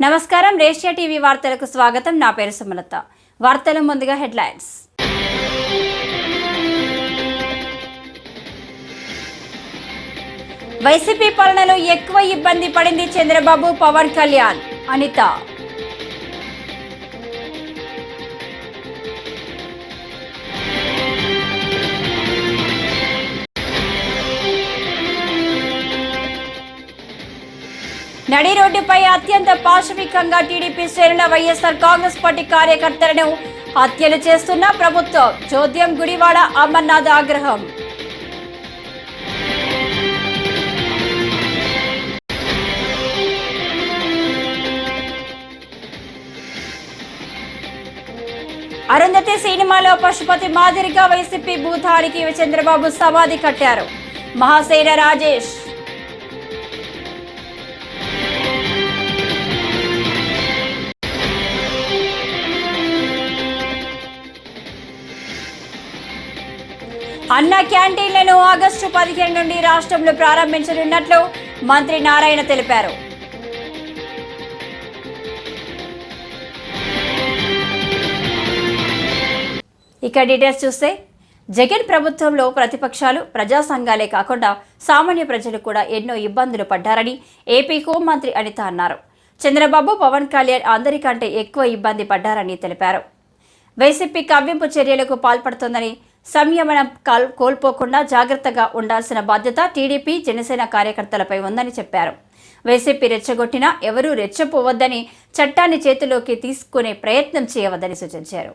నమస్కారం రేషియా టీవీ వార్తలకు స్వాగతం. నా పేరు సుమలత. వార్తల ముందుగా హెడ్లైన్స్. వైసీపీ పాలనలో ఎక్కువ ఇబ్బంది పడింది చంద్రబాబు, పవన్ కళ్యాణ్. అనిత. నడి రోడ్డుపై అత్యంత పాశవికంగా టీడీపీ శ్రేణుల వైఎస్ఆర్ కాంగ్రెస్ పార్టీ కార్యకర్తలను హత్యలు చేస్తున్న ప్రభుత్వం. చోద్యం గుడివాడ అమర్నాథ్ ఆగ్రహం. అరుంధతి సినిమాలో పశుపతి మాదిరిగా వైసీపీ భూతానికి చంద్రబాబు సమాధి కట్టారు. మహాసేన రాజేష్. అన్న క్యాంటీన్లను ఆగస్టు 15 నుండి రాష్ట్రంలో ప్రారంభించనున్నట్లు మంత్రి నారాయణ తెలిపారు. ఇక డీటెయిల్స్ చూస్తే, జగన్ ప్రభుత్వంలో ప్రతిపక్షాలు, ప్రజా సంఘాలే కాకుండా సామాన్య ప్రజలు కూడా ఎన్నో ఇబ్బందులు పడ్డారని ఏపీ హోంమంత్రి అనిత అన్నారు. చంద్రబాబు, పవన్ కళ్యాణ్ అందరికంటే ఎక్కువ ఇబ్బంది పడ్డారని తెలిపారు. వైసీపీ కవ్వింపు చర్యలకు పాల్పడుతోందని, సంయమనం కోల్పోకుండా జాగ్రత్తగా ఉండాల్సిన బాధ్యత టీడీపీ, జనసేన కార్యకర్తలపై ఉందని చెప్పారు. వైసీపీ రెచ్చగొట్టినా ఎవరూ రెచ్చపోవద్దని, చట్టాన్ని చేతిలోకి తీసుకునే ప్రయత్నం చేయవద్దని సూచించారు.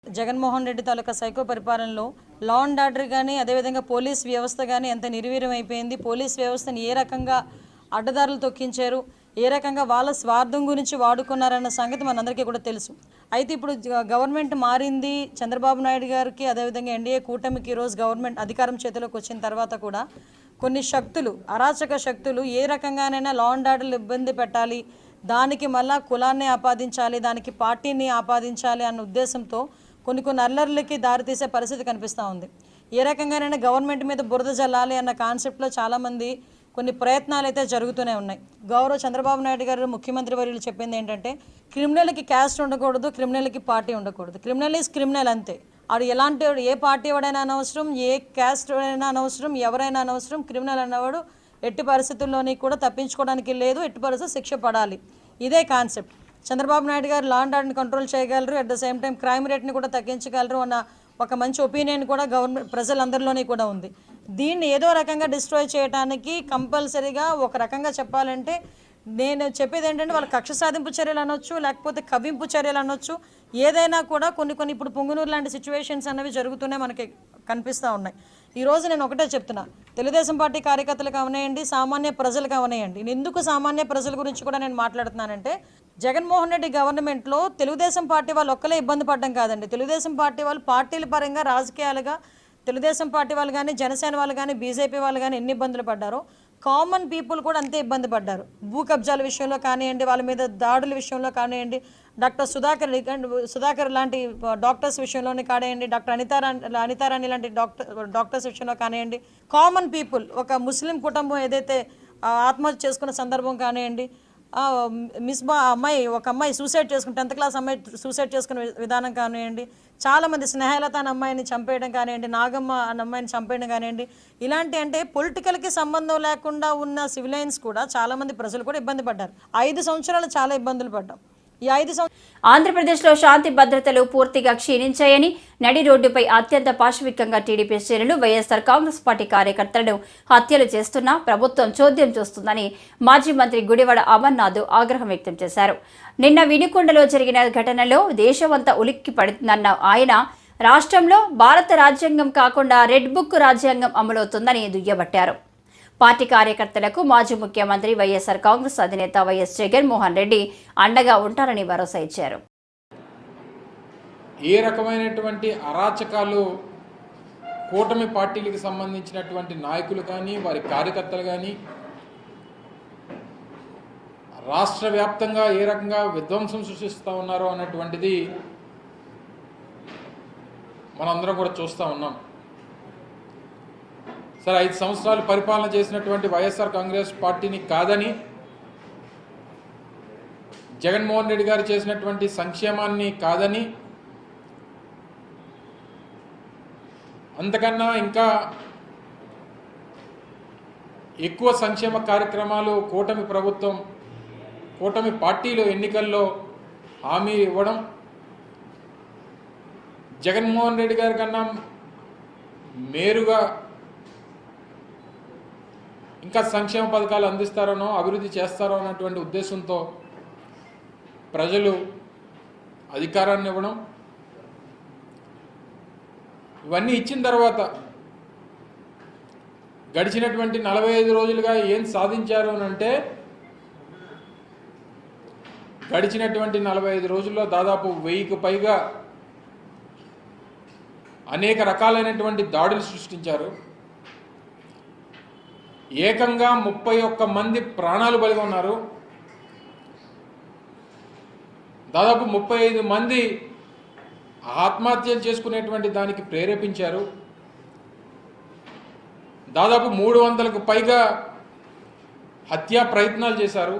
జగన్మోహన్ రెడ్డి తాలూకా సైకో పరిపాలనలో లా అండ్ ఆర్డర్ కానీ, అదేవిధంగా పోలీస్ వ్యవస్థ కానీ ఎంత నిర్వీర్యం అయిపోయింది. పోలీస్ వ్యవస్థను ఏ రకంగా అడ్డదారులు తొక్కించారు, ఏ రకంగా వాళ్ళ స్వార్థం గురించి వాడుకున్నారన్న సంగతి మనందరికీ కూడా తెలుసు. అయితే ఇప్పుడు గవర్నమెంట్ మారింది, చంద్రబాబు నాయుడు గారికి అదేవిధంగా ఎన్డీఏ కూటమికి ఈరోజు గవర్నమెంట్ అధికారం చేతిలోకి వచ్చిన తర్వాత కూడా కొన్ని శక్తులు, అరాచక శక్తులు ఏ రకంగానైనా లా అండ్ ఆర్డర్లు ఇబ్బంది పెట్టాలి, దానికి మళ్ళా కులాన్ని ఆపాదించాలి, దానికి పార్టీని ఆపాదించాలి అన్న ఉద్దేశంతో కొన్ని అల్లర్లకి దారితీసే పరిస్థితి కనిపిస్తూ ఉంది. ఏ రకంగానైనా గవర్నమెంట్ మీద బురద జల్లాలి అన్న కాన్సెప్ట్లో చాలామంది కొన్ని ప్రయత్నాలు అయితే జరుగుతూనే ఉన్నాయి. గౌరవ చంద్రబాబు నాయుడు గారు ముఖ్యమంత్రి వర్యులు చెప్పింది ఏంటంటే, క్రిమినల్కి క్యాస్ట్ ఉండకూడదు, క్రిమినల్కి పార్టీ ఉండకూడదు. క్రిమినల్ ఈజ్ క్రిమినల్ అంతే. అది ఎలాంటి ఏ పార్టీ వాడైనా అనవసరం, ఏ క్యాస్ట్ అయినా అనవసరం, ఎవరైనా అనవసరం. క్రిమినల్ అన్నవాడు ఎట్టి పరిస్థితుల్లోని కూడా తప్పించుకోవడానికి లేదు, ఎట్టి పరిస్థితులు శిక్ష పడాలి. ఇదే కాన్సెప్ట్. చంద్రబాబు నాయుడు గారు లా అండ్ ఆర్డర్ని కంట్రోల్ చేయగలరు, at the same time crime రేట్ని కూడా తగ్గించగలరు అన్న ఒక మంచి ఒపీనియన్ కూడా గవర్నమెంట్ ప్రజలందరిలోని కూడా ఉంది. దీన్ని ఏదో రకంగా డిస్ట్రాయ్ చేయడానికి కంపల్సరీగా ఒక రకంగా చెప్పాలంటే, నేను చెప్పేది ఏంటంటే, వాళ్ళ కక్ష సాధింపు చర్యలు అనొచ్చు, లేకపోతే కవ్వింపు చర్యలు అనొచ్చు, ఏదైనా కూడా కొన్ని ఇప్పుడు పొంగునూరు లాంటి సిచ్యువేషన్స్ అనేవి జరుగుతూనే మనకి కనిపిస్తూ ఉన్నాయి. ఈరోజు నేను ఒకటే చెప్తున్నా, తెలుగుదేశం పార్టీ కార్యకర్తలకు అవనేయండి, సామాన్య ప్రజలకు అవనేయండి. ఎందుకు సామాన్య ప్రజల గురించి కూడా నేను మాట్లాడుతున్నానంటే, జగన్మోహన్ రెడ్డి గవర్నమెంట్లో తెలుగుదేశం పార్టీ వాళ్ళు ఒక్కలే ఇబ్బంది పడడం కాదండి. తెలుగుదేశం పార్టీ వాళ్ళు పార్టీల పరంగా, రాజకీయాలుగా తెలుగుదేశం పార్టీ వాళ్ళు కానీ, జనసేన వాళ్ళు కానీ, బీజేపీ వాళ్ళు కానీ ఎన్ని ఇబ్బందులు పడ్డారో, కామన్ పీపుల్ కూడా అంతే ఇబ్బంది పడ్డారు. భూ కబ్జాల విషయంలో కానివ్వండి, వాళ్ళ మీద దాడుల విషయంలో కానివ్వండి, డాక్టర్ సుధాకర్ లాంటి డాక్టర్స్ విషయంలోనే కానివ్వండి, డాక్టర్ అనితారాణి లాంటి డాక్టర్స్ విషయంలో కానివ్వండి, కామన్ పీపుల్, ఒక ముస్లిం కుటుంబం ఏదైతే ఆత్మహత్య చేసుకున్న సందర్భం కానివ్వండి, మిస్బా ఒక అమ్మాయి సూసైడ్ చేసుకుని 10th క్లాస్ అమ్మాయి సూసైడ్ చేసుకునే విధానం కానివ్వండి, చాలామంది స్నేహలత అనే అమ్మాయిని చంపేయడం కానివ్వండి, నాగమ్మ అనే అమ్మాయిని చంపేయడం కానివ్వండి, ఇలాంటి అంటే పొలిటికల్కి సంబంధం లేకుండా ఉన్న సివిలైన్స్ కూడా చాలామంది ప్రజలు కూడా ఇబ్బంది పడ్డారు. 5 సంవత్సరాలు చాలా ఇబ్బందులు పడ్డాం. ఈ 5 సంవత్సరాలు ఆంధ్రప్రదేశ్లో శాంతి భద్రతలు పూర్తిగా క్షీణించాయని, నడి రోడ్డుపై అత్యంత పాశవికంగా టీడీపీ శ్రేణులు వైఎస్ఆర్ కాంగ్రెస్ పార్టీ కార్యకర్తలను హత్యలు చేస్తున్నా ప్రభుత్వం చోద్యం చూస్తుందని మాజీ మంత్రి గుడివాడ అమర్నాథ్ ఆగ్రహం వ్యక్తం చేశారు. నిన్న వినుకొండలో జరిగిన ఘటనలో దేశమంతా ఉలిక్కి పడుతుందన్న ఆయన, రాష్ట్రంలో భారత రాజ్యాంగం కాకుండా రెడ్ బుక్ రాజ్యాంగం అమలవుతుందని దుయ్యబట్టారు. పార్టీ కార్యకర్తలకు మాజీ ముఖ్యమంత్రి, వైఎస్ఆర్ కాంగ్రెస్ అధినేత వైఎస్ జగన్మోహన్ రెడ్డి అండగా ఉంటారని భరోసా ఇచ్చారు. ఏ రకమైనటువంటి అరాచకాలు కూటమి పార్టీలకు సంబంధించినటువంటి నాయకులు కానీ, వారి కార్యకర్తలు కానీ రాష్ట్ర వ్యాప్తంగా ఏ రకంగా విధ్వంసం సృష్టిస్తూ ఉన్నారో అన్నటువంటిది మనందరం కూడా చూస్తూ ఉన్నాం. సరే 5 సంవత్సరాలు పరిపాలన చేసినటువంటి వైఎస్ఆర్ కాంగ్రెస్ పార్టీని కాదని జగన్మోహన్ రెడ్డి గారు చేసినటువంటి సంక్షేమాన్ని కాదని, అంతకన్నా ఇంకా ఎక్కువ సంక్షేమ కార్యక్రమాలు కూటమి ప్రభుత్వం, కూటమి పార్టీలు ఎన్నికల్లో హామీ ఇవ్వడం, జగన్మోహన్ రెడ్డి గారి కన్నా మేరుగా ఇంకా సంక్షేమ పథకాలు అందిస్తారనో అభివృద్ధి చేస్తారో అన్నటువంటి ఉద్దేశంతో ప్రజలు అధికారాన్ని ఇవ్వడం, ఇవన్నీ ఇచ్చిన తర్వాత గడిచినటువంటి 45 రోజులుగా ఏం సాధించారు అని అంటే, గడిచినటువంటి 45 రోజుల్లో దాదాపు 1000కు పైగా అనేక రకాలైనటువంటి దాడులు సృష్టించారు. ఏకంగా 31 మంది ప్రాణాలు బలి ఉన్నారు. దాదాపు 35 మంది ఆత్మహత్యలు చేసుకునేటువంటి దానికి ప్రేరేపించారు. దాదాపు 300కు పైగా హత్యా ప్రయత్నాలు చేశారు.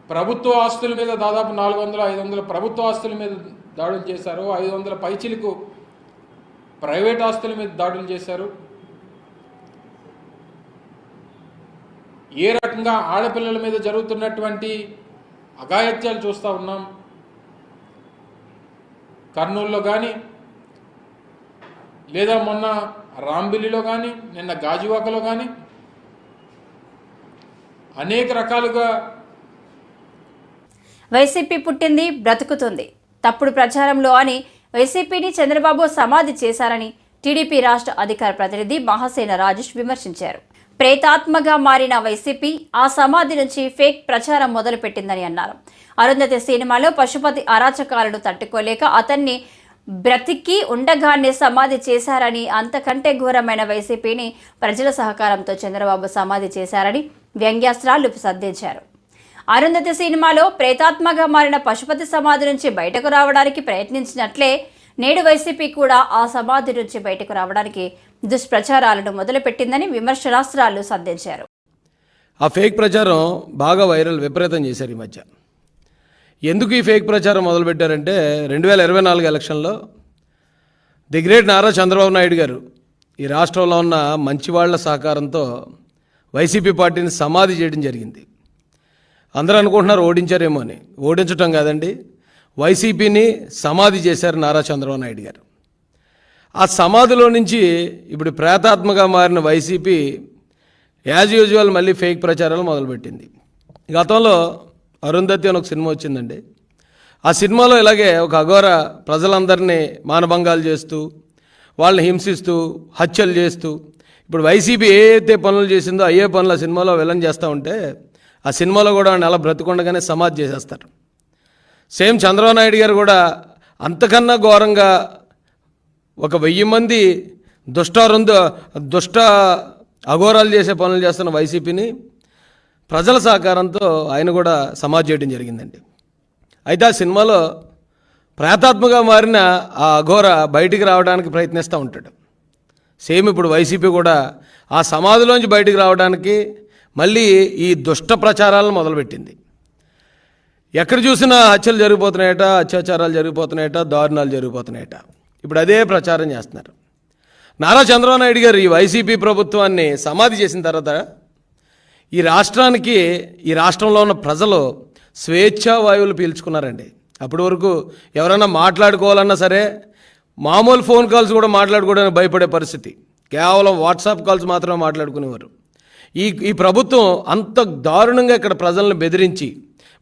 ప్రభుత్వ ఆస్తుల మీద దాదాపు 400-500 ప్రభుత్వ ఆస్తుల మీద దాడులు చేశారు. 500 పైచిలకు ప్రైవేట్ ఆస్తుల మీద దాడులు చేశారు. ఏ రకంగా ఆడపిల్లల మీద జరుగుతున్నటువంటి అఘాయిత్యాలు చూస్తూ ఉన్నాం. కర్నూలులో కానీ, లేదా మొన్న రాంబిల్లిలో కానీ, నిన్న గాజువాకలో కానీ అనేక రకాలుగా వైసీపీ పుట్టింది బ్రతుకుతుంది తప్పుడు ప్రచారంలో అని వైసీపీని చంద్రబాబు సమాధి చేశారని టీడీపీ రాష్ట్ర అధికార ప్రతినిధి మహాసేన రాజేష్ విమర్శించారు. ప్రేతాత్మగా మారిన వైసీపీ ఆ సమాధి నుంచి ఫేక్ ప్రచారం మొదలుపెట్టిందని అన్నారు. అరుంధతి సినిమాలో పశుపతి అరాచకాలను తట్టుకోలేక అతన్ని బ్రతికి ఉండగానే సమాధి చేశారని, అంతకంటే ఘోరమైన వైసీపీని ప్రజల సహకారంతో చంద్రబాబు సమాధి చేశారని వ్యంగ్యాస్త్రాలు సంధించారు. అరుంధతి సినిమాలో ప్రేతాత్మగా మారిన పశుపతి సమాధి నుంచి బయటకు రావడానికి ప్రయత్నించినట్లే నేడు వైసీపీ కూడా ఆ సమాధి నుంచి బయటకు రావడానికి దుష్ప్రచారాలను మొదలుపెట్టిందని విమర్శనాస్త్రాలు సంధించారు. ఆ ఫేక్ ప్రచారం బాగా వైరల్, విపరీతం చేశారు ఈ మధ్య. ఎందుకు ఈ ఫేక్ ప్రచారం మొదలుపెట్టారంటే 2024 ఎలక్షన్లో ది గ్రేట్ నారా చంద్రబాబు నాయుడు గారు ఈ రాష్ట్రంలో ఉన్న మంచివాళ్ల సహకారంతో వైసీపీ పార్టీని సమాధి చేయడం జరిగింది. అందరూ అనుకుంటున్నారు ఓడించారేమో అని. ఓడించటం కాదండి, వైసీపీని సమాధి చేశారు నారా చంద్రబాబు నాయుడు గారు. ఆ సమాధిలో నుంచి ఇప్పుడు ప్రేతాత్మగా మారిన వైసీపీ యాజ్ యూజువల్ మళ్ళీ ఫేక్ ప్రచారాలు మొదలుపెట్టింది. గతంలో అరుంధతి అని ఒక సినిమా వచ్చిందండి. ఆ సినిమాలో ఇలాగే ఒక అఘోర ప్రజలందరినీ మానభంగాలు చేస్తూ, వాళ్ళని హింసిస్తూ, హత్యలు చేస్తూ, ఇప్పుడు వైసీపీ ఏ అయితే పనులు చేసిందో అయ్యే పనులు ఆ సినిమాలో విలన్ చేస్తూ ఉంటే, ఆ సినిమాలో కూడా అలా బ్రతుకుండగానే సమాధి చేసేస్తారు. సేమ్ చంద్రబాబు నాయుడు గారు కూడా అంతకన్నా ఘోరంగా ఒక 1000 మంది దుష్ట అఘోరాలు చేసే పనులు చేస్తున్న వైసీపీని ప్రజల సహకారంతో ఆయన కూడా సమాధి చేయడం జరిగిందండి. అయితే ఆ సినిమాలో ప్రేతాత్మగా మారిన ఆ అఘోర బయటికి రావడానికి ప్రయత్నిస్తూ ఉంటాడు. సేమ్ ఇప్పుడు వైసీపీ కూడా ఆ సమాధిలోంచి బయటికి రావడానికి మళ్ళీ ఈ దుష్ట ప్రచారాలను మొదలుపెట్టింది. ఎక్కడ చూసినా హత్యలు జరిగిపోతున్నాయట, అత్యాచారాలు జరిగిపోతున్నాయట, దారుణాలు జరిగిపోతున్నాయట. ఇప్పుడు అదే ప్రచారం చేస్తున్నారు. నారా చంద్రబాబు నాయుడు గారు ఈ వైసీపీ ప్రభుత్వాన్ని సమాధి చేసిన తర్వాత ఈ రాష్ట్రానికి, ఈ రాష్ట్రంలో ఉన్న ప్రజలు స్వేచ్ఛా వాయువులు పీల్చుకున్నారండి. అప్పటి వరకు ఎవరైనా మాట్లాడుకోవాలన్నా సరే మామూలు ఫోన్ కాల్స్ కూడా మాట్లాడుకోవడానికి భయపడే పరిస్థితి. కేవలం వాట్సాప్ కాల్స్ మాత్రమే మాట్లాడుకునేవారు. ఈ ప్రభుత్వం అంత దారుణంగా ఇక్కడ ప్రజలను బెదిరించి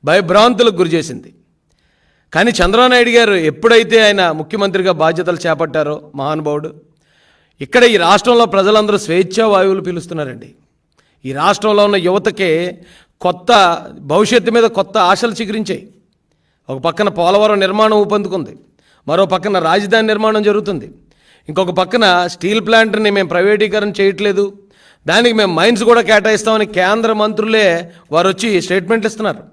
భయభ్రాంతులకు గురి చేసింది. కానీ చంద్రబాబు నాయుడు గారు ఎప్పుడైతే ఆయన ముఖ్యమంత్రిగా బాధ్యతలు చేపట్టారో మహానుభావుడు, ఇక్కడ ఈ రాష్ట్రంలో ప్రజలందరూ స్వేచ్ఛా వాయువులు పీలుస్తున్నారండి. ఈ రాష్ట్రంలో ఉన్న యువతకే కొత్త భవిష్యత్తు మీద కొత్త ఆశలు చిగురించాయి. ఒక పక్కన పోలవరం నిర్మాణం ఊపందుకుంది, మరో పక్కన రాజధాని నిర్మాణం జరుగుతుంది, ఇంకొక పక్కన స్టీల్ ప్లాంట్ని మేము ప్రైవేటీకరణ చేయట్లేదు, దానికి మేము మైన్స్ కూడా కేటాయిస్తామని కేంద్ర మంత్రులే వారు వచ్చి స్టేట్మెంట్లు ఇస్తున్నారు.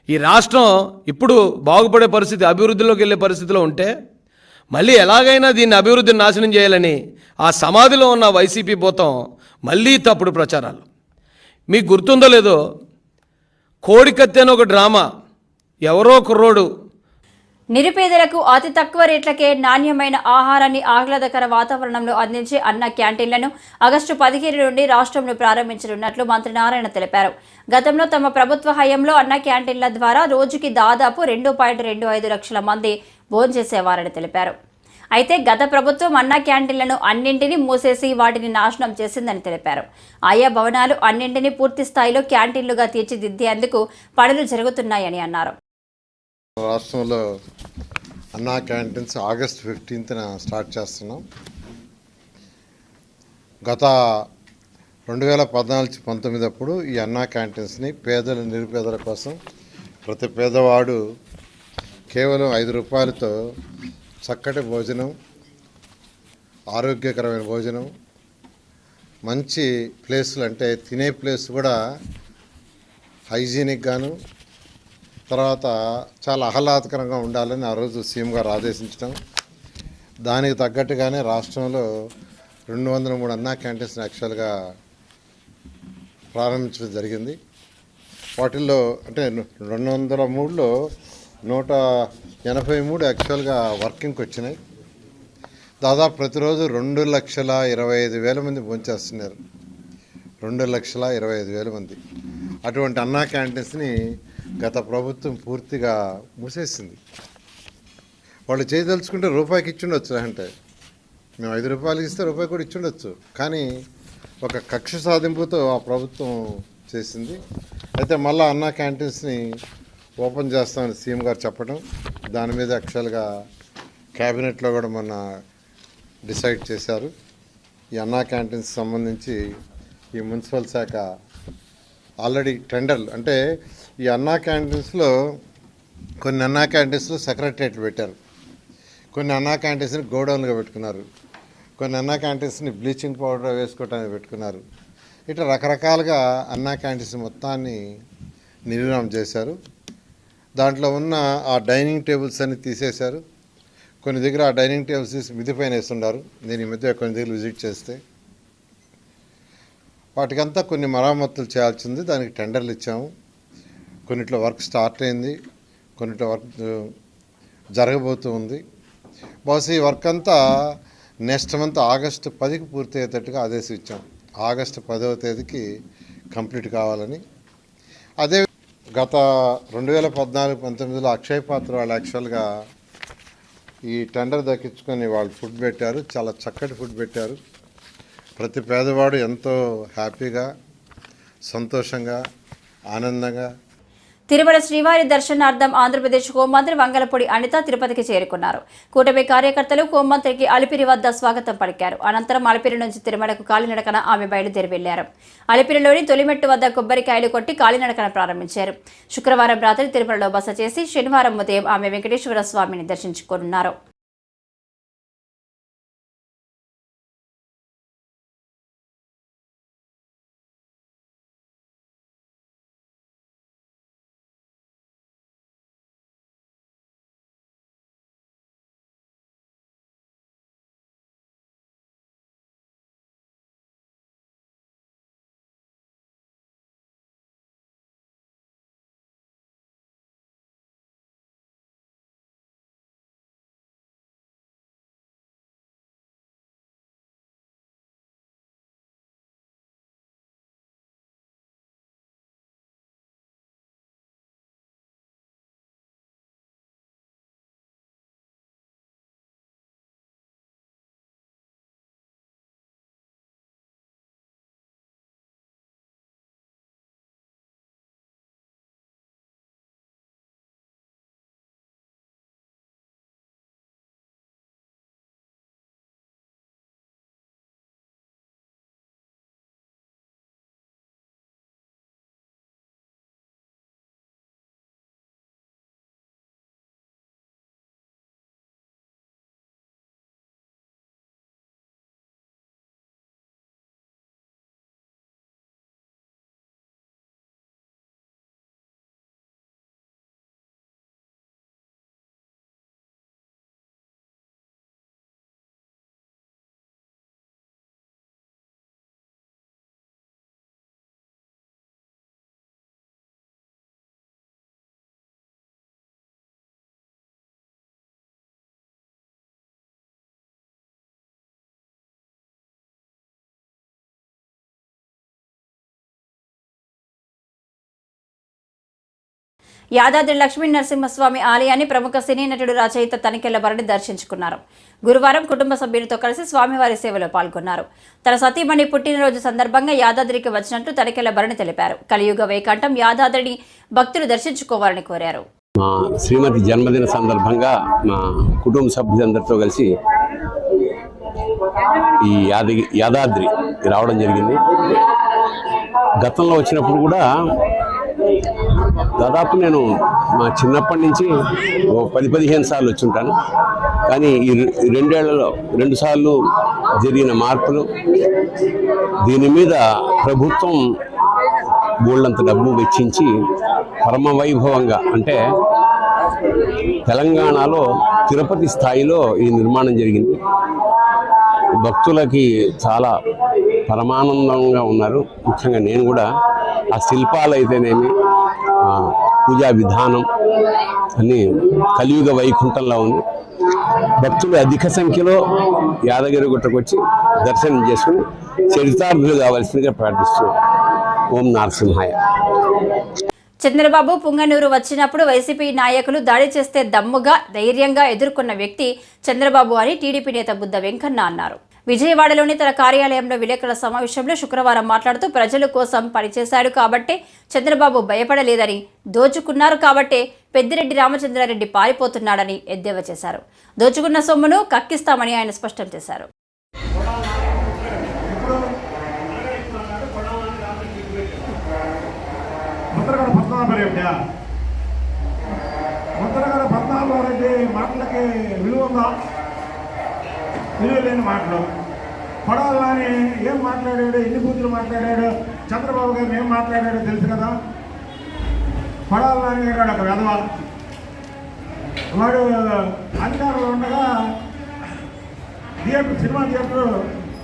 ఈ రాష్ట్రం ఇప్పుడు బాగుపడే పరిస్థితి, అభివృద్ధిలోకి వెళ్ళే పరిస్థితిలో ఉంటే మళ్ళీ ఎలాగైనా దీన్ని అభివృద్ధిని నాశనం చేయాలని ఆ సమాధిలో ఉన్న వైసీపీ భూతం మళ్ళీ తప్పుడు ప్రచారాలు. మీకు గుర్తుందో లేదో, కోడికత్తి అని ఒక డ్రామా, ఎవరో కుర్రోడు నిరుపేదలకు అతి తక్కువ రేట్లకే నాణ్యమైన ఆహారాన్ని ఆహ్లాదకర వాతావరణంలో అందించే అన్న క్యాంటీన్లను ఆగస్టు 15 నుండి రాష్ట్రంలో ప్రారంభించనున్నట్లు మంత్రి నారాయణ తెలిపారు. గతంలో తమ ప్రభుత్వ హయాంలో అన్న క్యాంటీన్ల ద్వారా రోజుకి దాదాపు 2.25 లక్షల మంది భోంచేసేవారని తెలిపారు. అయితే గత ప్రభుత్వం అన్న క్యాంటీన్లను అన్నింటినీ మూసేసి వాటిని నాశనం చేసిందని తెలిపారు. ఆయా భవనాలు అన్నింటినీ పూర్తి స్థాయిలో క్యాంటీన్లుగా తీర్చిదిద్దేందుకు పనులు జరుగుతున్నాయని అన్నారు. రాష్ట్రంలో అన్నా క్యాంటీన్స్ ఆగస్ట్ 15న స్టార్ట్ చేస్తున్నాం. గత 2014-19 అప్పుడు ఈ అన్నా క్యాంటీన్స్ని పేదలు నిరుపేదల కోసం ప్రతి పేదవాడు కేవలం 5 రూపాయలతో చక్కటి భోజనం, ఆరోగ్యకరమైన భోజనం, మంచి ప్లేసులు అంటే తినే ప్లేస్ కూడా హైజీనిక్ గాను, తర్వాత చాలా ఆహ్లాదకరంగా ఉండాలని ఆ రోజు సీఎం గారు ఆదేశించడం, దానికి తగ్గట్టుగానే రాష్ట్రంలో 203 అన్నా క్యాంటీన్స్ యాక్చువల్గా ప్రారంభించడం జరిగింది. వాటిల్లో అంటే 203లో 183 యాక్చువల్గా వర్కింగ్కి వచ్చినాయి. దాదాపు ప్రతిరోజు 2,25,000 మంది భోంచేస్తున్నారు. 2,25,000 మంది. అటువంటి అన్నా క్యాంటీన్స్ని గత ప్రభుత్వం పూర్తిగా మూసేసింది. వాళ్ళు చేయదలుచుకుంటే రూపాయికి ఇచ్చుండొచ్చు, అంటే మేము 5 రూపాయలకి ఇస్తే రూపాయి కూడా ఇచ్చుండొచ్చు, కానీ ఒక కక్ష సాధింపుతో ఆ ప్రభుత్వం చేసింది. అయితే మళ్ళీ అన్నా క్యాంటీన్స్ని ఓపెన్ చేస్తామని సీఎం గారు చెప్పడం, దాని మీద యాక్చువల్గా క్యాబినెట్లో కూడా మొన్న డిసైడ్ చేశారు. ఈ అన్నా క్యాంటీన్స్ సంబంధించి ఈ మున్సిపల్ శాఖ ఆల్రెడీ టెండర్లు, అంటే ఈ అన్నా క్యాంటీన్స్లో కొన్ని అన్నా క్యాంటీన్స్లో సెక్రటరియట్లు పెట్టారు, కొన్ని అన్నా క్యాంటీన్స్ని గోడౌన్గా పెట్టుకున్నారు, కొన్ని అన్నా క్యాంటీన్స్ని బ్లీచింగ్ పౌడర్ వేసుకోవటానికి పెట్టుకున్నారు. ఇట్లా రకరకాలుగా అన్నా క్యాంటీన్స్ మొత్తాన్ని నిర్వహణ చేశారు. దాంట్లో ఉన్న ఆ డైనింగ్ టేబుల్స్ అన్ని తీసేశారు. కొన్ని దగ్గర ఆ డైనింగ్ టేబుల్స్ తీసి మిద్ది పైన వేస్తున్నారు. నేను ఈ మధ్య కొన్ని దగ్గర విజిట్ చేస్తే వాటికంతా కొన్ని మరమ్మతులు చేయాల్సింది. దానికి టెండర్లు ఇచ్చాము. కొన్నిట్లో వర్క్ స్టార్ట్ అయింది, కొన్నిట్లో వర్క్ జరగబోతూ ఉంది. బహుశా ఈ వర్క్ అంతా నెక్స్ట్ మంత్ ఆగస్టు 10కి పూర్తి అయ్యేటట్టుగా ఆదేశం ఇచ్చాం. ఆగస్టు 10వ తేదీకి కంప్లీట్ కావాలని. అదే గత 2014-19లో అక్షయ్ పాత్ర వాళ్ళు యాక్చువల్గా ఈ టెండర్ దక్కించుకొని వాళ్ళు ఫుడ్ పెట్టారు. చాలా చక్కటి ఫుడ్ పెట్టారు. ప్రతి పేదవాడు ఎంతో హ్యాపీగా, సంతోషంగా, ఆనందంగా. తిరుమల శ్రీవారి దర్శనార్థం ఆంధ్రప్రదేశ్ హోంమంత్రి వంగలపూడి అనిత తిరుపతికి చేరుకున్నారు. కూటమి కార్యకర్తలు హోంమంత్రికి అలిపిరి వద్ద స్వాగతం పలికారు. అనంతరం అలిపిరి నుంచి తిరుమలకు కాలినడకన ఆమె బయలుదేరి వెళ్లారు. అలిపిరిలోని తొలిమెట్టు వద్ద కొబ్బరికాయలు కొట్టి కాలినడకన ప్రారంభించారు. శుక్రవారం రాత్రి తిరుమలలో బస చేసి శనివారం ఉదయం ఆమె వెంకటేశ్వర స్వామిని దర్శించుకోనున్నారు. యాదాద్రి లక్ష్మీ నరసింహస్వామి ఆలయాన్ని ప్రముఖ సినీ నటుడు రచయిత తనికెళ్ల భరణి దర్శించుకున్నారు. గురువారం కుటుంబ సభ్యులతో కలిసి స్వామివారి సేవలో పాల్గొన్నారు. తన సతీమణి పుట్టినరోజు సందర్భంగా యాదాద్రికి వచ్చినట్టు తనికెళ్ల భరణి తెలిపారు. కలియుగ వైకంఠం యాదాద్రిని భక్తులు దర్శించుకోవాలని కోరారు. మా శ్రీమతి జన్మదిన సందర్భంగా మా కుటుంబ సభ్యులందరితో కలిసి ఈ యాదాద్రి రావడం జరిగింది. గతంలో వచ్చినప్పుడు కూడా దాదాపు నేను మా చిన్నప్పటి నుంచి 10-15 సార్లు వచ్చి ఉంటాను. కానీ ఈ 2 ఏళ్లలో 2 సార్లు జరిగిన మార్పులు, దీని మీద ప్రభుత్వం బోల్డంత డబ్బు వెచ్చించి పరమ వైభవంగా, అంటే తెలంగాణలో తిరుపతి స్థాయిలో ఈ నిర్మాణం జరిగింది. భక్తులకి చాలా పరమానందంగా ఉన్నారు. ముఖ్యంగా నేను కూడా ఆ శిల్పాలు అయితేనేమి, పూజా విధానం అన్నీ కలియుగ వైకుంఠంలో ఉంది. భక్తులు అధిక సంఖ్యలో యాదగిరి గుట్టకు వచ్చి దర్శనం చేసుకుని చరితార్థులు కావాల్సిందిగా ప్రార్థిస్తూ ఓం నరసింహాయ. చంద్రబాబు పుంగనూరు వచ్చినప్పుడు వైసీపీ నాయకులు దాడి చేస్తే దమ్ముగా ధైర్యంగా ఎదుర్కొన్న వ్యక్తి చంద్రబాబు అని టీడీపీ నేత బుద్ధ వెంకన్న అన్నారు. విజయవాడలోని తన కార్యాలయంలో విలేకరుల సమావేశంలో శుక్రవారం మాట్లాడుతూ ప్రజల కోసం పనిచేశాడు కాబట్టే చంద్రబాబు భయపడలేదని, దోచుకున్నారు కాబట్టే పెద్దిరెడ్డి రామచంద్రారెడ్డి పారిపోతున్నాడని ఎద్దేవా చేశారు. దోచుకున్న సొమ్మును కక్కిస్తామని ఆయన స్పష్టం చేశారు. ముద్రగడ పద్మనాభరెడ్డి మాటలకి విలువ ఉందా? విలువ లేని మాటలు. కొడాలని ఏం మాట్లాడాడు, ఎన్ని బూతులు మాట్లాడాడు, చంద్రబాబు గారిని ఏం మాట్లాడాడో తెలుసు కదా. కొడాలని గారు ఒక వెధవ. వాడు అధికారంలో ఉండగా theatre, cinema theatre,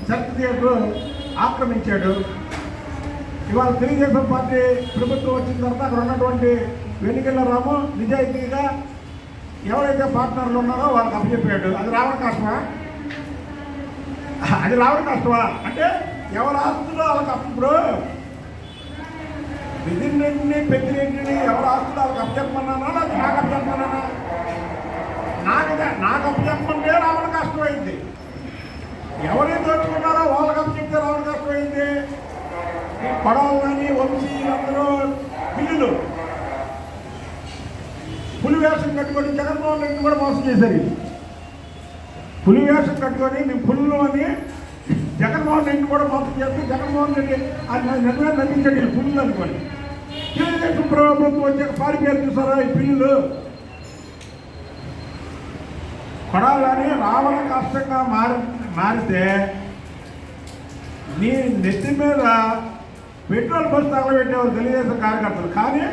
church theatre ఆక్రమించాడు. ఇవాళ తెలుగుదేశం పార్టీ ప్రభుత్వం వచ్చిన తర్వాత అక్కడ ఉన్నటువంటి వెన్నికల రాము నిజాయితీగా ఎవరైతే పార్ట్నర్లు ఉన్నారో వాళ్ళకి అప్పచెప్పాడు. అది రావడం కష్టమా? అది రావడం కష్టమా? అంటే ఎవరి ఆస్తులు వాళ్ళకి అప్పుడు విధిరెడ్డిని పెద్దిరెడ్డిని ఎవరి ఆస్తులు వాళ్ళకి అప్పచెప్పమన్నానా, అది నాకు అప్పచెప్పమన్నానా? నాకు అప్పచెప్పమంటే రావడం కష్టమైంది. ఎవరైతే దోచుకున్నారో వాళ్ళకి అప్పచెప్తే రావడం కష్టమైంది. పడవలని వంశీ అందరూ పిల్లులు పులి వేషం కట్టుకొని జగన్మోహన్ రెడ్డి కూడా మోసం చేశారు. పులి వేషం కట్టుకొని మేము పుల్లు అని జగన్మోహన్ రెడ్డి కూడా మోసం చేస్తే జగన్మోహన్ రెడ్డి అది నమ్మించండి పుల్లు అనుకోని. తెలుగుదేశం ప్రభుత్వం వచ్చాక పారిపోయారు చూసారా ఈ పిల్లులు. పడాలని రావణ కష్టంగా మారితే నీ నెత్తి మీద పెట్రోల్ బస్సు తగలబెట్టేవారు తెలుగుదేశం కార్యకర్తలు. కానీ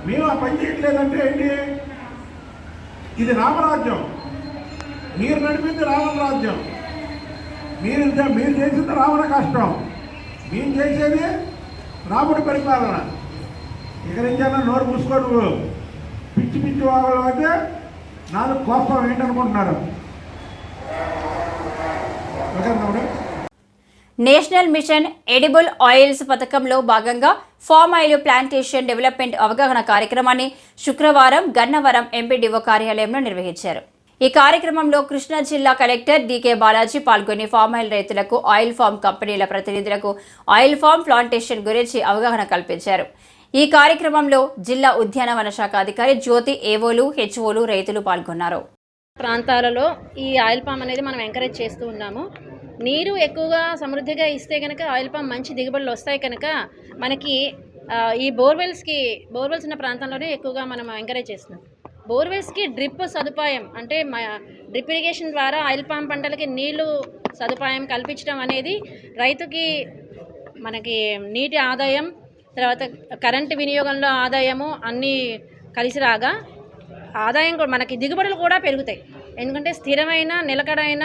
మేము ఆ పని చేయట్లేదంటే ఏంటి? ఇది రామరాజ్యం. మీరు నడిపింది రావణ రాజ్యం. మీరు చేసింది రావణ కష్టం. మేము చేసేది రాముడి పరిపాలన. ఇక నుంచైనా నోరు మూసుకో. నువ్వు పిచ్చి పిచ్చి వాగలు అయితే 4 కోపం ఏంటనుకుంటున్నారు? Okay. National mission edible oils పథకంలో భాగంగా ఫామ్ ఆయిల్ ప్లాంటేషన్ డెవలప్మెంట్ అవగాహన కార్యక్రమాన్ని శుక్రవారం గన్నవరం ఎంపీడీఓ కార్యాలయంలో నిర్వహించారు. ఈ కార్యక్రమంలో కృష్ణా జిల్లా కలెక్టర్ డీకే బాలాజీ పాల్గొని ఫామ్ ఆయిల్ రైతులకు, ఆయిల్ ఫామ్ కంపెనీల ప్రతినిధులకు ఆయిల్ ఫామ్ ప్లాంటేషన్ గురించి అవగాహన కల్పించారు. ఈ కార్యక్రమంలో జిల్లా ఉద్యానవన శాఖ అధికారి జ్యోతి, ఏవోలు, హెచ్ఓలు, రైతులు పాల్గొన్నారు. ప్రాంతాలలో ఈ ఆయిల్ పామ్ అనేది మనం ఎంకరేజ్ చేస్తూ ఉన్నాము. నీరు ఎక్కువగా సమృద్ధిగా ఇస్తే కనుక ఆయిల్ పామ్ మంచి దిగుబడులు వస్తాయి. కనుక మనకి ఈ బోర్వెల్స్ ఉన్న ప్రాంతంలోనే ఎక్కువగా మనం ఎంకరేజ్ చేస్తున్నాం. బోర్వెల్స్కి డ్రిప్ సదుపాయం, అంటే డ్రిప్ ఇరిగేషన్ ద్వారా ఆయిల్ పామ్ పంటలకి నీళ్లు సదుపాయం కల్పించడం అనేది రైతుకి మనకి నీటి ఆదాయం, తర్వాత కరెంటు వినియోగంలో ఆదాయము అన్నీ కలిసి రాగా ఆదాయం కూడా మనకి దిగుబడులు కూడా పెరుగుతాయి. ఎందుకంటే స్థిరమైన నిలకడైన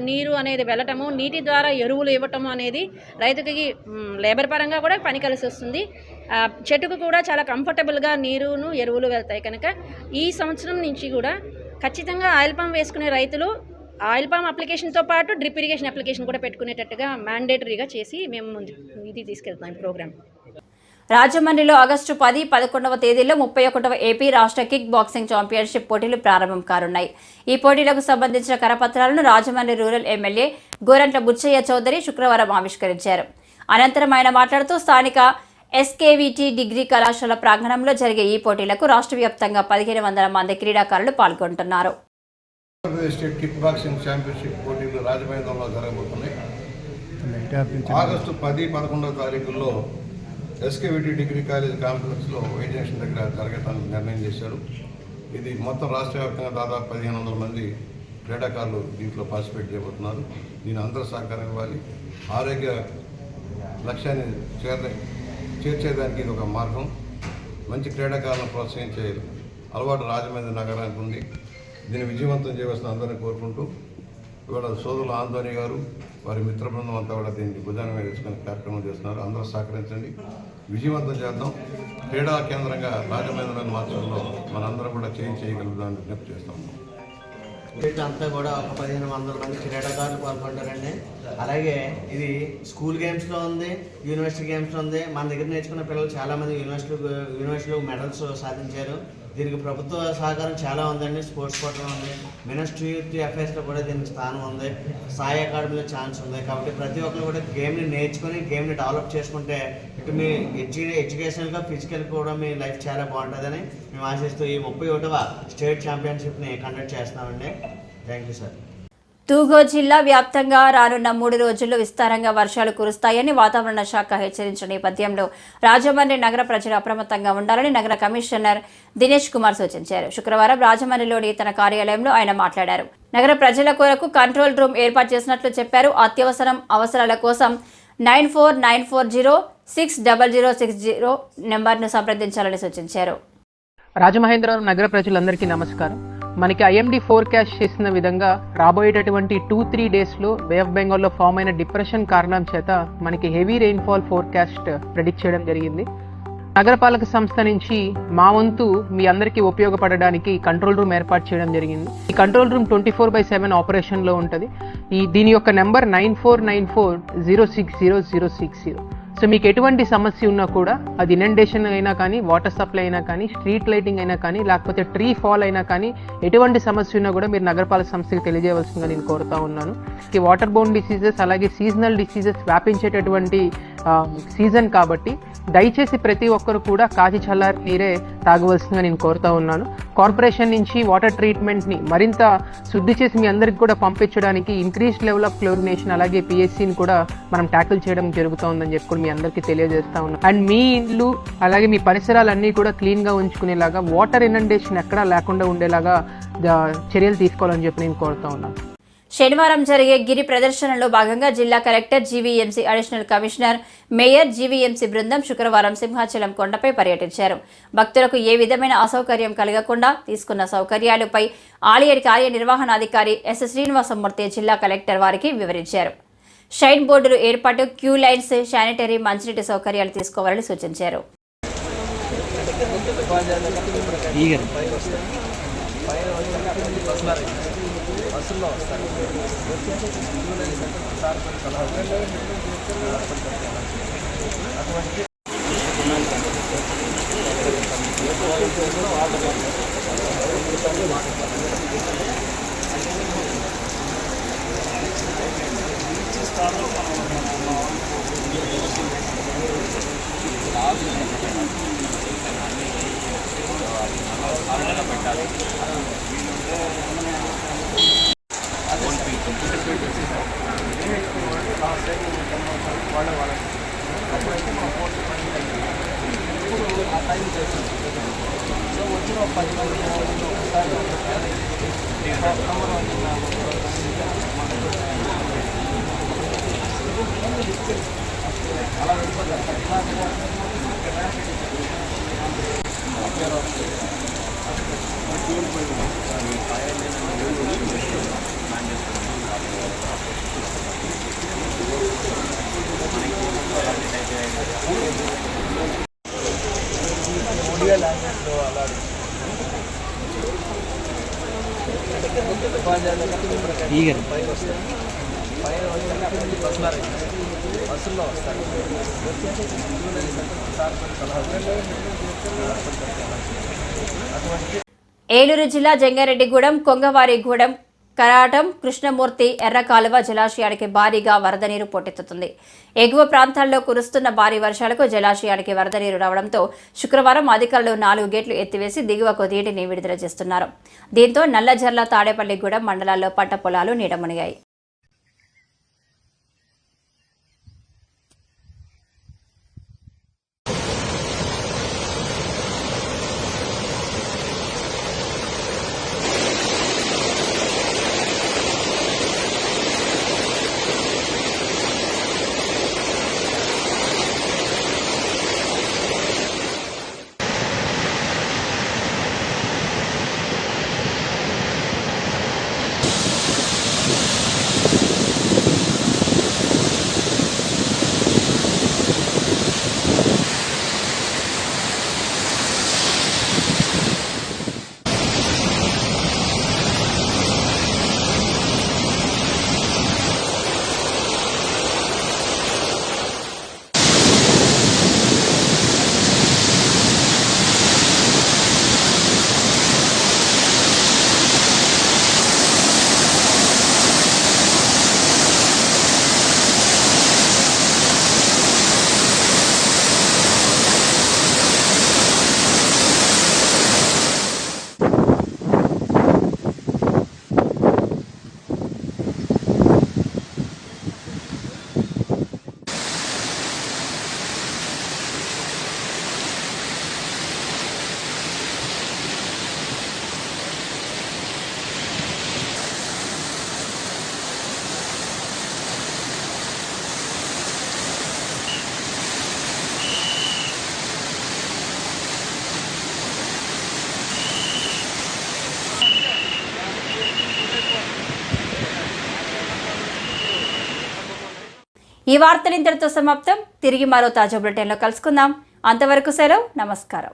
నీరు అనేది వెళ్ళటము, నీటి ద్వారా ఎరువులు ఇవ్వటము అనేది రైతుకి లేబర్ పరంగా కూడా పని కలిసి వస్తుంది. చెట్టుకు కూడా చాలా కంఫర్టబుల్గా నీరును ఎరువులు వెళ్తాయి. కనుక ఈ సంవత్సరం నుంచి కూడా ఖచ్చితంగా ఆయిల్ పామ్ వేసుకునే రైతులు ఆయిల్ పామ్ అప్లికేషన్తో పాటు డ్రిప్ ఇరిగేషన్ అప్లికేషన్ కూడా పెట్టుకునేటట్టుగా మ్యాండేటరీగా చేసి మేము ఇది తీసుకెళ్తాం ఈ ప్రోగ్రామ్. రాజమండ్రిలో ఆగస్టు 10, 11వ తేదీల్లో 31వ ఏపీ రాష్ట్ర కిక్ బాక్సింగ్ ఛాంపియన్షిప్ పోటీలు ప్రారంభం కానున్నాయి. ఈ పోటీలకు సంబంధించిన కరపత్రాలను రాజమండ్రి రూరల్ ఎమ్మెల్యే గోరంట్ల బుచ్చయ్య చౌదరి శుక్రవారం ఆవిష్కరించారు. అనంతరం ఆయన మాట్లాడుతూ స్థానిక ఎస్కేవిటి డిగ్రీ కళాశాల ప్రాంగణంలో జరిగే ఈ పోటీలకు రాష్ట్ర వ్యాప్తంగా 1500 మంది క్రీడాకారులు పాల్గొంటున్నారు. స్టేట్ కిక్ బాక్సింగ్ ఛాంపియన్షిప్ పోటీలు రాజమండ్రిలో జరగబోతున్నాయి. ఆగస్టు 10, 11వ తారీఖుల్లో ఎస్కేవిటి డిగ్రీ కాలేజ్ కాంప్లెక్స్లో వైట్ జంక్షన్ దగ్గర జరగటానికి నిర్ణయం చేశారు. ఇది మొత్తం రాష్ట్ర వ్యాప్తంగా దాదాపు 1500 మంది క్రీడాకారులు దీంట్లో పార్టిసిపేట్ చేయబోతున్నారు. దీని అందరూ సహకారం ఇవ్వాలి. ఆరోగ్య లక్ష్యాన్ని చేర్చేదానికి ఇది ఒక మార్గం. మంచి క్రీడాకారులను ప్రోత్సహించే అలవాటు రాజమండ్రి నగరానికి ఉంది. దీన్ని విజయవంతం చేయవలసిన అందరినీ కోరుకుంటూ ఇవాళ సోదరులు ఆందోని గారు వారి మిత్ర బృందం అంతా కూడా దీన్ని భుజాన మీద వేసుకునే కార్యక్రమం చేస్తున్నారు. అందరూ సహకరించండి, విజయవంతం చేద్దాం. క్రీడా కేంద్రంగా రాజమండ్రిని మార్చడంలో మనందరం కూడా చేయగలుగుతామని విజ్ఞప్తి చేస్తాము. అంతా కూడా ఒక 1500 మంది క్రీడాకారులు పాల్గొంటారండి. అలాగే ఇది స్కూల్ గేమ్స్లో ఉంది, యూనివర్సిటీ గేమ్స్లో ఉంది. మన దగ్గర నేర్చుకున్న పిల్లలు చాలామంది యూనివర్సిటీలో మెడల్స్ సాధించారు. దీనికి ప్రభుత్వ సహకారం చాలా ఉందండి. స్పోర్ట్స్ కోటా ఉంది, మినిస్ట్రీ యూత్ అఫైర్స్లో కూడా దీనికి స్థానం ఉంది, సాయి అకాడమీలో ఛాన్స్ ఉంది. కాబట్టి ప్రతి ఒక్కరు కూడా గేమ్ని నేర్చుకొని గేమ్ని డెవలప్ చేసుకుంటే ఇటు మీ ఎడ్యుకేషనల్గా ఫిజికల్ కూడా మీ లైఫ్ చాలా బాగుంటుందని మేము ఆశిస్తూ ఈ 31వ స్టేట్ ఛాంపియన్షిప్ని కండక్ట్ చేస్తున్నామండి. Thank you sir. తూగో జిల్లా వ్యాప్తంగా రానున్న 3 రోజుల్లో విస్తారంగా వర్షాలు కురుస్తాయని వాతావరణ శాఖ హెచ్చరించిన నేపథ్యంలో రాజమండ్రి నగర ప్రజలు అప్రమత్తంగా ఉండాలని నగర కమిషనర్ దినేష్ కుమార్ సూచించారు. శుక్రవారం రాజమండ్రిలోని తన కార్యాలయంలో ఆయన మాట్లాడారు. నగర ప్రజల కొరకు కంట్రోల్ రూమ్ ఏర్పాటు చేసినట్లు చెప్పారు. అవసరాల కోసం 9494060060 నెంబర్ను సంప్రదించాలని సూచించారు. రాజమహేంద్రవరం నగర ప్రజలందరికీ నమస్కారం. మనకి ఐఎండీ ఫోర్కాస్ట్ చేసిన విధంగా రాబోయేటటువంటి 2-3 డేస్లో బే ఆఫ్ బెంగాల్లో ఫామ్ అయిన డిప్రెషన్ కారణం చేత మనకి హెవీ రెయిన్ఫాల్ ఫోర్కాస్ట్ ప్రెడిక్ట్ చేయడం జరిగింది. నగరపాలక సంస్థ నుంచి మా వంతు మీ అందరికీ ఉపయోగపడడానికి కంట్రోల్ రూమ్ ఏర్పాటు చేయడం జరిగింది. ఈ కంట్రోల్ రూమ్ 24/7 ఆపరేషన్లో ఉంటుంది. దీని యొక్క నెంబర్ 9494060060. సో మీకు ఎటువంటి సమస్య ఉన్నా కూడా అది ఇనండేషన్ అయినా కానీ, వాటర్ సప్లై అయినా కానీ, స్ట్రీట్ లైటింగ్ అయినా కానీ, లేకపోతే ట్రీ ఫాల్ అయినా కానీ, ఎటువంటి సమస్య ఉన్నా కూడా మీరు నగరపాలక సంస్థకి తెలియజేయవలసిందిగా నేను కోరుతా ఉన్నాను. ఈ వాటర్ బోర్న్ డిసీజెస్ అలాగే సీజనల్ డిసీజెస్ వ్యాపించేటటువంటి సీజన్ కాబట్టి దయచేసి ప్రతి ఒక్కరు కూడా కాచి చల్లారి నీరే తాగవలసిందిగా నేను కోరుతా ఉన్నాను. కార్పొరేషన్ నుంచి వాటర్ ట్రీట్మెంట్ని మరింత శుద్ధి చేసి మీ అందరికి కూడా పంపించడానికి ఇంక్రీస్డ్ లెవెల్ ఆఫ్ క్లోరినేషన్ అలాగే పిఎస్సిని కూడా మనం ట్యాకిల్ చేయడం జరుగుతుందని చెప్పి మీ అందరికీ తెలియజేస్తా ఉన్నాను. అండ్ మీ ఇల్లు అలాగే మీ పరిసరాలన్నీ కూడా క్లీన్గా ఉంచుకునేలాగా, వాటర్ ఇనండేషన్ ఎక్కడా లేకుండా ఉండేలాగా చర్యలు తీసుకోవాలని చెప్పి నేను కోరుతా ఉన్నాను. శనివారం జరిగే గిరి ప్రదర్శనలో భాగంగా జిల్లా collector, GVMC additional commissioner, mayor, GVMC బృందం శుక్రవారం సింహాచలం కొండపై పర్యటించారు. భక్తులకు ఏ విధమైన అసౌకర్యం కలగకుండా తీసుకున్న సౌకర్యాలపై ఆలయ కార్యనిర్వహణాధికారి ఎస్ శ్రీనివాసమూర్తి జిల్లా కలెక్టర్ వారికి వివరించారు. షైన్ బోర్డులు ఏర్పాటు, క్యూ లైన్స్, శానిటరీ, మంచినీటి సౌకర్యాలు తీసుకోవాలని సూచించారు. ఈగర్ ఏలూరు జిల్లా జంగారెడ్డిగూడెం, కొంగవారిగూడెం, కరాటం, కృష్ణమూర్తి, ఎర్రకాలువ జలాశయానికి భారీగా వరద నీరు పోటెత్తుతుంది. ఎగువ ప్రాంతాల్లో కురుస్తున్న భారీ వర్షాలకు జలాశయానికి వరద నీరు రావడంతో శుక్రవారం అధికారులు 4 గేట్లు ఎత్తివేసి దిగువకు నీటిని విడుదల చేస్తున్నారు. దీంతో నల్లజర్ల, తాడేపల్లిగూడెం మండలాల్లో పంట పొలాలు నీటమునిగాయి. ఈ వార్తలు ఇంతటితో సమాప్తం. తిరిగి మరో తాజా బులెటిన్లో కలుసుకుందాం. అంతవరకు సెలవు. నమస్కారం.